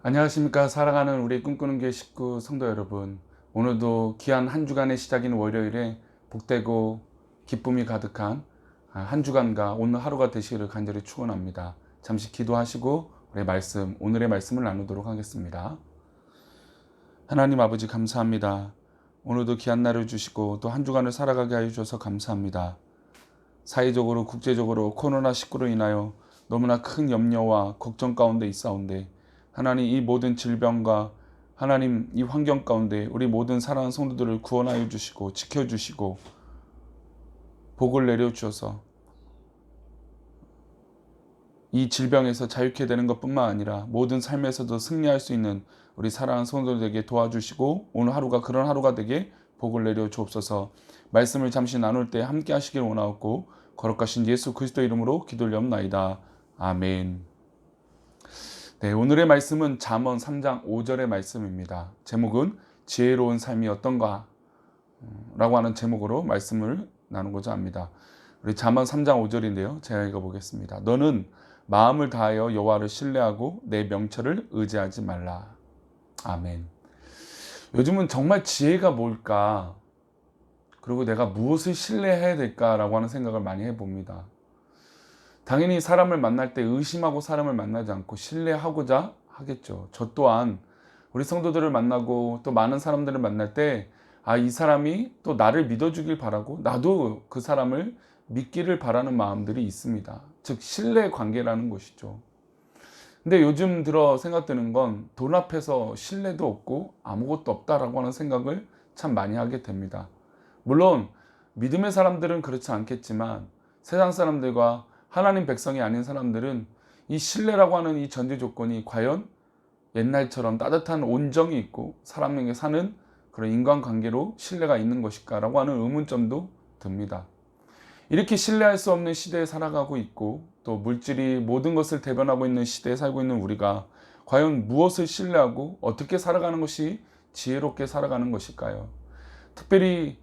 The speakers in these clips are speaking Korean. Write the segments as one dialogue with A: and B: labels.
A: 안녕하십니까. 사랑하는 우리 꿈꾸는 교회 식구 성도 여러분, 오늘도 귀한 한 주간의 시작인 월요일에 복되고 기쁨이 가득한 한 주간과 오늘 하루가 되시기를 간절히 축원합니다. 잠시 기도하시고 오늘의 말씀을 나누도록 하겠습니다. 하나님 아버지, 감사합니다. 오늘도 귀한 날을 주시고 또 한 주간을 살아가게 하여 주셔서 감사합니다. 사회적으로 국제적으로 코로나19로 인하여 너무나 큰 염려와 걱정 가운데 있사온데, 하나님, 이 모든 질병과 하나님 이 환경 가운데 우리 모든 사랑하는 성도들을 구원하여 주시고 지켜주시고 복을 내려주셔서 이 질병에서 자유케 되는 것뿐만 아니라 모든 삶에서도 승리할 수 있는 우리 사랑하는 성도들에게 도와주시고 오늘 하루가 그런 하루가 되게 복을 내려 주옵소서. 말씀을 잠시 나눌 때 함께 하시길 원하옵고 거룩하신 예수 그리스도 이름으로 기도올리옵나이다. 아멘. 네, 오늘의 말씀은 잠언 3장 5절의 말씀입니다. 제목은 지혜로운 삶이 어떤가 라고 하는 제목으로 말씀을 나누고자 합니다. 우리 잠언 3장 5절인데요. 제가 읽어보겠습니다. 너는 마음을 다하여 여호와를 신뢰하고 내 명철을 의지하지 말라. 아멘. 요즘은 정말 지혜가 뭘까? 그리고 내가 무엇을 신뢰해야 될까라고 하는 생각을 많이 해봅니다. 당연히 사람을 만날 때 의심하고 사람을 만나지 않고 신뢰하고자 하겠죠. 저 또한 우리 성도들을 만나고 또 많은 사람들을 만날 때 이 사람이 또 나를 믿어주길 바라고 나도 그 사람을 믿기를 바라는 마음들이 있습니다. 즉 신뢰 관계라는 것이죠. 근데 요즘 들어 생각드는 건 돈 앞에서 신뢰도 없고 아무것도 없다라고 하는 생각을 참 많이 하게 됩니다. 물론 믿음의 사람들은 그렇지 않겠지만 세상 사람들과 하나님 백성이 아닌 사람들은 이 신뢰라고 하는 이 전제 조건이 과연 옛날처럼 따뜻한 온정이 있고 사람에게 사는 그런 인간관계로 신뢰가 있는 것일까라고 하는 의문점도 듭니다. 이렇게 신뢰할 수 없는 시대에 살아가고 있고 또 물질이 모든 것을 대변하고 있는 시대에 살고 있는 우리가 과연 무엇을 신뢰하고 어떻게 살아가는 것이 지혜롭게 살아가는 것일까요? 특별히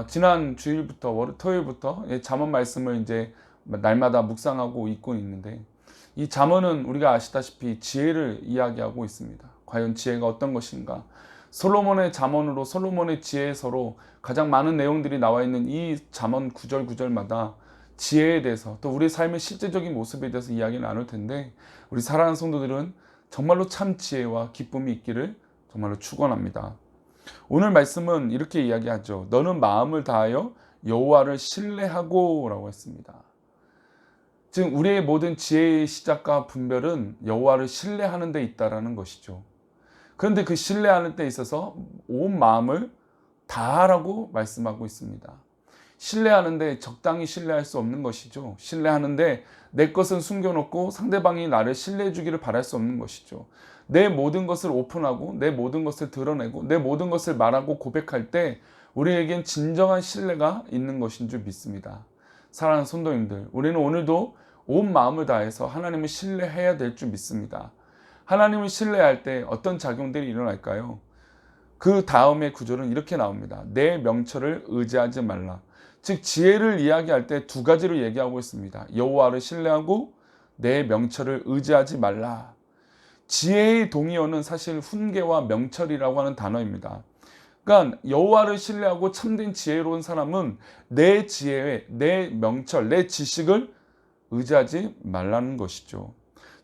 A: 지난 주일부터 토요일부터 잠언 말씀을 이제 날마다 묵상하고 있고 있는데, 이 잠언은 우리가 아시다시피 지혜를 이야기하고 있습니다. 과연 지혜가 어떤 것인가? 솔로몬의 잠언으로 솔로몬의 지혜서로 가장 많은 내용들이 나와 있는 이 잠언 구절마다 지혜에 대해서 또 우리 삶의 실제적인 모습에 대해서 이야기 나눌 텐데, 우리 사랑하는 성도들은 정말로 참 지혜와 기쁨이 있기를 정말로 축원합니다. 오늘 말씀은 이렇게 이야기하죠. 너는 마음을 다하여 여호와를 신뢰하고 라고 했습니다. 즉 우리의 모든 지혜의 시작과 분별은 여호와를 신뢰하는 데 있다라는 것이죠. 그런데 그 신뢰하는 데 있어서 온 마음을 다하라고 말씀하고 있습니다. 신뢰하는데 적당히 신뢰할 수 없는 것이죠. 신뢰하는데 내 것은 숨겨놓고 상대방이 나를 신뢰해 주기를 바랄 수 없는 것이죠. 내 모든 것을 오픈하고 내 모든 것을 드러내고 내 모든 것을 말하고 고백할 때 우리에겐 진정한 신뢰가 있는 것인 줄 믿습니다. 사랑하는 성도님들, 우리는 오늘도 온 마음을 다해서 하나님을 신뢰해야 될 줄 믿습니다. 하나님을 신뢰할 때 어떤 작용들이 일어날까요? 그 다음의 구절은 이렇게 나옵니다. 내 명철을 의지하지 말라. 즉 지혜를 이야기할 때 두 가지로 얘기하고 있습니다. 여호와를 신뢰하고 내 명철을 의지하지 말라. 지혜의 동의어는 사실 훈계와 명철이라고 하는 단어입니다. 그러니까 여호와를 신뢰하고 참된 지혜로운 사람은 내 지혜, 내 명철, 내 지식을 의지하지 말라는 것이죠.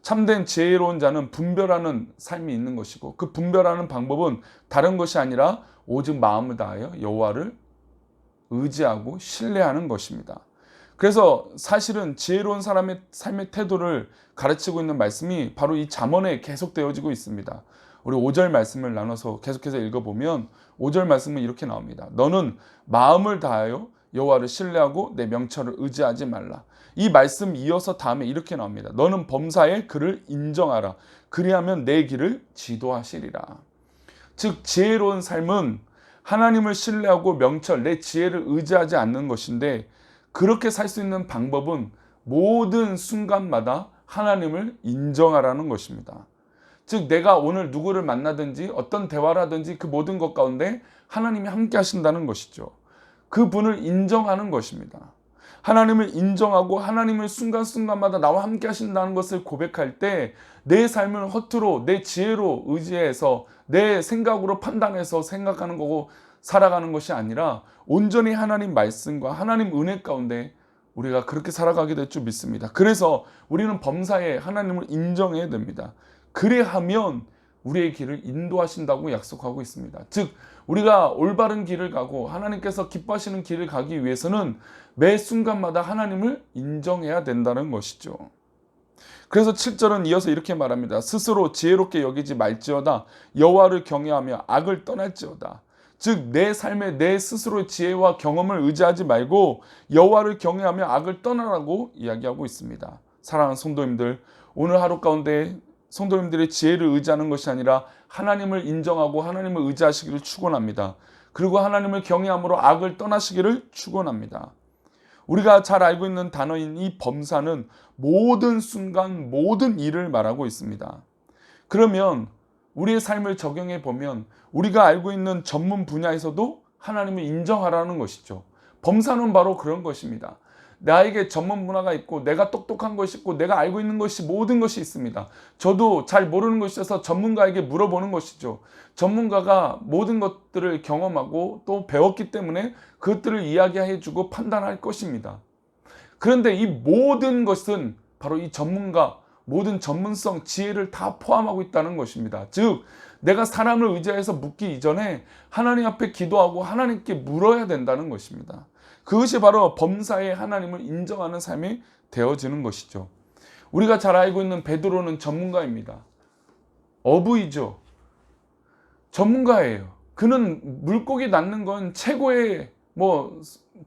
A: 참된 지혜로운 자는 분별하는 삶이 있는 것이고 그 분별하는 방법은 다른 것이 아니라 오직 마음을 다하여 여호와를 의지하고 신뢰하는 것입니다. 그래서 사실은 지혜로운 사람의 삶의 태도를 가르치고 있는 말씀이 바로 이 잠언에 계속되어지고 있습니다. 우리 5절 말씀을 나눠서 계속해서 읽어보면 5절 말씀은 이렇게 나옵니다. 너는 마음을 다하여 여호와를 신뢰하고 내 명철을 의지하지 말라. 이 말씀 이어서 다음에 이렇게 나옵니다. 너는 범사에 그를 인정하라. 그리하면 내 길을 지도하시리라. 즉 지혜로운 삶은 하나님을 신뢰하고 명철, 내 지혜를 의지하지 않는 것인데, 그렇게 살 수 있는 방법은 모든 순간마다 하나님을 인정하라는 것입니다. 즉 내가 오늘 누구를 만나든지 어떤 대화를 하든지 그 모든 것 가운데 하나님이 함께 하신다는 것이죠. 그분을 인정하는 것입니다. 하나님을 인정하고 하나님을 순간순간마다 나와 함께 하신다는 것을 고백할 때 내 삶을 허투루 내 지혜로 의지해서 내 생각으로 판단해서 생각하는 거고 살아가는 것이 아니라 온전히 하나님 말씀과 하나님 은혜 가운데 우리가 그렇게 살아가게 될 줄 믿습니다. 그래서 우리는 범사에 하나님을 인정해야 됩니다. 그래야하면 우리의 길을 인도하신다고 약속하고 있습니다. 즉 우리가 올바른 길을 가고 하나님께서 기뻐하시는 길을 가기 위해서는 매 순간마다 하나님을 인정해야 된다는 것이죠. 그래서 7절은 이어서 이렇게 말합니다. 스스로 지혜롭게 여기지 말지어다 여호와를 경외하며 악을 떠날지어다. 즉 내 삶에 내 스스로의 지혜와 경험을 의지하지 말고 여호와를 경외하며 악을 떠나라고 이야기하고 있습니다. 사랑하는 성도님들, 오늘 하루 가운데 성도님들의 지혜를 의지하는 것이 아니라 하나님을 인정하고 하나님을 의지하시기를 축원합니다. 그리고 하나님을 경외함으로 악을 떠나시기를 축원합니다. 우리가 잘 알고 있는 단어인 이 범사는 모든 순간 모든 일을 말하고 있습니다. 그러면 우리의 삶을 적용해 보면 우리가 알고 있는 전문 분야에서도 하나님을 인정하라는 것이죠. 범사는 바로 그런 것입니다. 나에게 전문 분야가 있고 내가 똑똑한 것이 있고 내가 알고 있는 것이 모든 것이 있습니다. 저도 잘 모르는 것이 있어서 전문가에게 물어보는 것이죠. 전문가가 모든 것들을 경험하고 또 배웠기 때문에 그것들을 이야기해 주고 판단할 것입니다. 그런데 이 모든 것은 바로 이 전문가, 모든 전문성, 지혜를 다 포함하고 있다는 것입니다. 즉 내가 사람을 의지해서 묻기 이전에 하나님 앞에 기도하고 하나님께 물어야 된다는 것입니다. 그것이 바로 범사에 하나님을 인정하는 삶이 되어지는 것이죠. 우리가 잘 알고 있는 베드로는 전문가입니다. 어부이죠. 전문가예요. 그는 물고기 낚는 건 최고의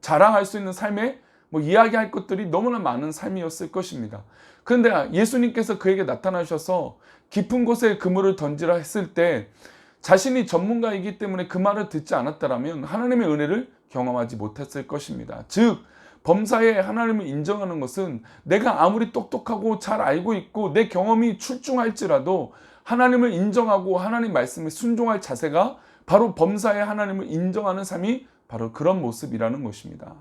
A: 자랑할 수 있는 삶에 이야기할 것들이 너무나 많은 삶이었을 것입니다. 그런데 예수님께서 그에게 나타나셔서 깊은 곳에 그물을 던지라 했을 때 자신이 전문가이기 때문에 그 말을 듣지 않았다면 하나님의 은혜를 경험하지 못했을 것입니다. 즉 범사에 하나님을 인정하는 것은 내가 아무리 똑똑하고 잘 알고 있고 내 경험이 출중할지라도 하나님을 인정하고 하나님 말씀에 순종할 자세가 바로 범사에 하나님을 인정하는 삶이 바로 그런 모습이라는 것입니다.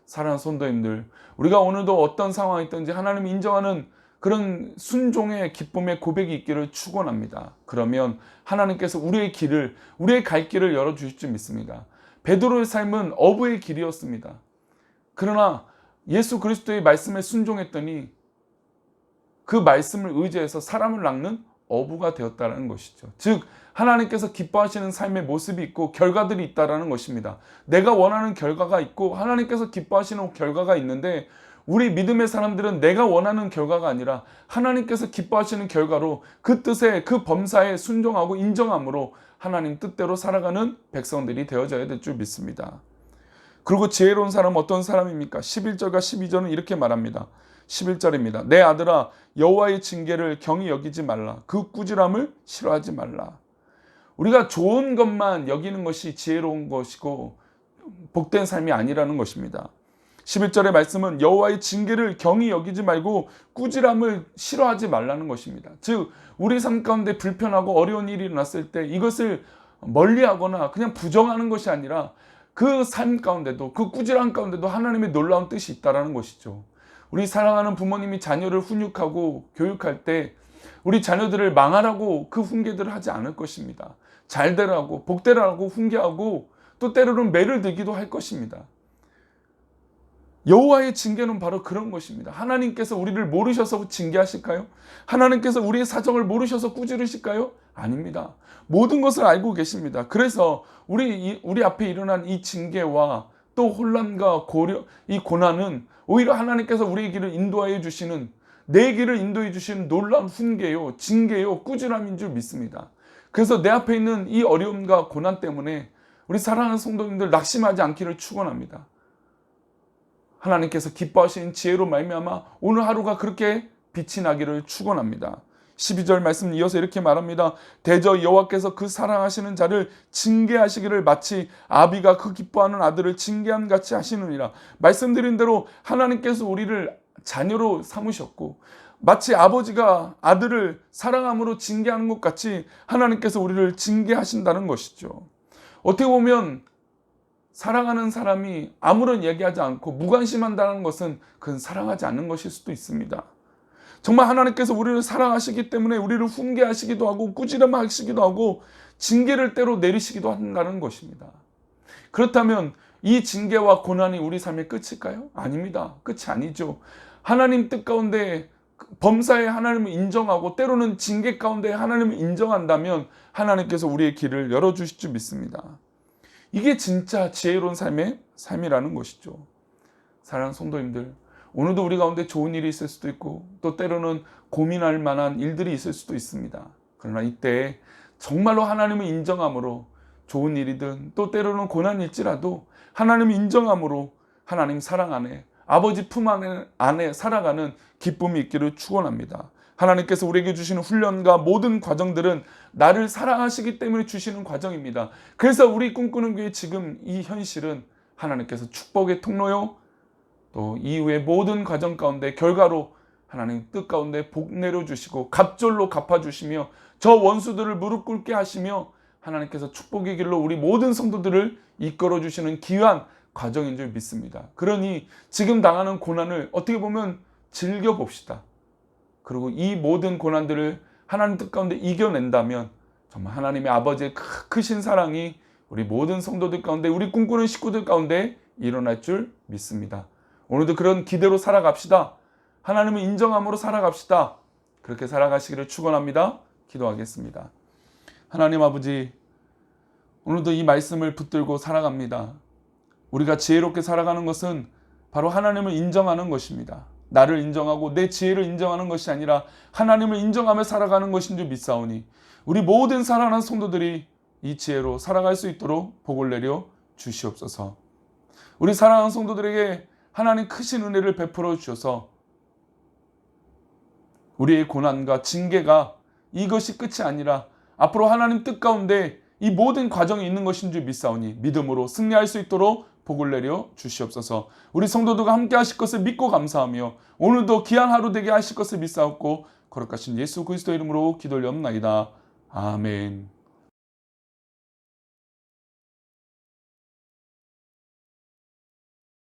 A: 사랑하는 성도님들, 우리가 오늘도 어떤 상황이 있든지 하나님을 인정하는 그런 순종의 기쁨의 고백이 있기를 축원합니다. 그러면 하나님께서 우리의 갈 길을 열어주실 줄 믿습니다. 베드로의 삶은 어부의 길이었습니다. 그러나 예수 그리스도의 말씀에 순종했더니 그 말씀을 의지해서 사람을 낚는 어부가 되었다는 것이죠. 즉 하나님께서 기뻐하시는 삶의 모습이 있고 결과들이 있다는 것입니다. 내가 원하는 결과가 있고 하나님께서 기뻐하시는 결과가 있는데 우리 믿음의 사람들은 내가 원하는 결과가 아니라 하나님께서 기뻐하시는 결과로 그 뜻에 그 범사에 순종하고 인정함으로 하나님 뜻대로 살아가는 백성들이 되어져야 될 줄 믿습니다. 그리고 지혜로운 사람은 어떤 사람입니까? 11절과 12절은 이렇게 말합니다. 11절입니다. 내 아들아 여호와의 징계를 경히 여기지 말라. 그 꾸지람을 싫어하지 말라. 우리가 좋은 것만 여기는 것이 지혜로운 것이고 복된 삶이 아니라는 것입니다. 11절의 말씀은 여호와의 징계를 경히 여기지 말고 꾸지람을 싫어하지 말라는 것입니다. 즉 우리 삶 가운데 불편하고 어려운 일이 일어났을 때 이것을 멀리하거나 그냥 부정하는 것이 아니라 그 삶 가운데도 그 꾸지람 가운데도 하나님의 놀라운 뜻이 있다는 것이죠. 우리 사랑하는 부모님이 자녀를 훈육하고 교육할 때 우리 자녀들을 망하라고 그 훈계들을 하지 않을 것입니다. 잘 되라고 복되라고 훈계하고 또 때로는 매를 들기도 할 것입니다. 여호와의 징계는 바로 그런 것입니다. 하나님께서 우리를 모르셔서 징계하실까요? 하나님께서 우리의 사정을 모르셔서 꾸지르실까요? 아닙니다. 모든 것을 알고 계십니다. 그래서 우리 앞에 일어난 이 징계와 또 혼란과 이 고난은 오히려 하나님께서 우리의 길을 인도하여 주시는 내 길을 인도해 주시는 놀라운 훈계요, 징계요, 꾸지람인 줄 믿습니다. 그래서 내 앞에 있는 이 어려움과 고난 때문에 우리 사랑하는 성도님들 낙심하지 않기를 축원합니다. 하나님께서 기뻐하시는 지혜로 말미암아 오늘 하루가 그렇게 빛이 나기를 축원합니다. 12절 말씀 이어서 이렇게 말합니다. 대저 여호와께서 그 사랑하시는 자를 징계하시기를 마치 아비가 그 기뻐하는 아들을 징계함 같이 하시느니라. 말씀드린 대로 하나님께서 우리를 자녀로 삼으셨고 마치 아버지가 아들을 사랑함으로 징계하는 것 같이 하나님께서 우리를 징계하신다는 것이죠. 어떻게 보면 사랑하는 사람이 아무런 얘기하지 않고 무관심한다는 것은 그건 사랑하지 않는 것일 수도 있습니다. 정말 하나님께서 우리를 사랑하시기 때문에 우리를 훈계하시기도 하고 꾸지람하시기도 하고 징계를 때로 내리시기도 한다는 것입니다. 그렇다면 이 징계와 고난이 우리 삶의 끝일까요? 아닙니다. 끝이 아니죠. 하나님 뜻 가운데 범사에 하나님을 인정하고 때로는 징계 가운데 하나님을 인정한다면 하나님께서 우리의 길을 열어주실 줄 믿습니다. 이게 진짜 지혜로운 삶이라는 것이죠. 사랑하는 성도님들, 오늘도 우리 가운데 좋은 일이 있을 수도 있고 또 때로는 고민할 만한 일들이 있을 수도 있습니다. 그러나 이때 정말로 하나님을 인정함으로 좋은 일이든 또 때로는 고난일지라도 하나님을 인정함으로 하나님 사랑 안에 아버지 품 안에 살아가는 기쁨이 있기를 축원합니다. 하나님께서 우리에게 주시는 훈련과 모든 과정들은 나를 사랑하시기 때문에 주시는 과정입니다. 그래서 우리 꿈꾸는 교회 지금 이 현실은 하나님께서 축복의 통로요, 또 이후의 모든 과정 가운데 결과로 하나님 뜻 가운데 복 내려주시고 갑절로 갚아주시며 저 원수들을 무릎 꿇게 하시며 하나님께서 축복의 길로 우리 모든 성도들을 이끌어 주시는 귀한 과정인 줄 믿습니다. 그러니 지금 당하는 고난을 어떻게 보면 즐겨봅시다. 그리고 이 모든 고난들을 하나님 뜻 가운데 이겨낸다면 정말 하나님의 아버지의 크신 사랑이 우리 모든 성도들 가운데 우리 꿈꾸는 식구들 가운데 일어날 줄 믿습니다. 오늘도 그런 기대로 살아갑시다. 하나님을 인정함으로 살아갑시다. 그렇게 살아가시기를 축원합니다. 기도하겠습니다. 하나님 아버지, 오늘도 이 말씀을 붙들고 살아갑니다. 우리가 지혜롭게 살아가는 것은 바로 하나님을 인정하는 것입니다. 나를 인정하고 내 지혜를 인정하는 것이 아니라 하나님을 인정하며 살아가는 것인 줄 믿사오니 우리 모든 사랑하는 성도들이 이 지혜로 살아갈 수 있도록 복을 내려 주시옵소서. 우리 사랑하는 성도들에게 하나님 크신 은혜를 베풀어 주셔서 우리의 고난과 징계가 이것이 끝이 아니라 앞으로 하나님 뜻 가운데 이 모든 과정이 있는 것인 줄 믿사오니 믿음으로 승리할 수 있도록 복을 내려 주시옵소서. 우리 성도들과 함께 하실 것을 믿고 감사하며 오늘도 귀한 하루 되게 하실 것을 믿사옵고 거룩하신 예수 그리스도 이름으로 기도 올려옵나이다. 아멘.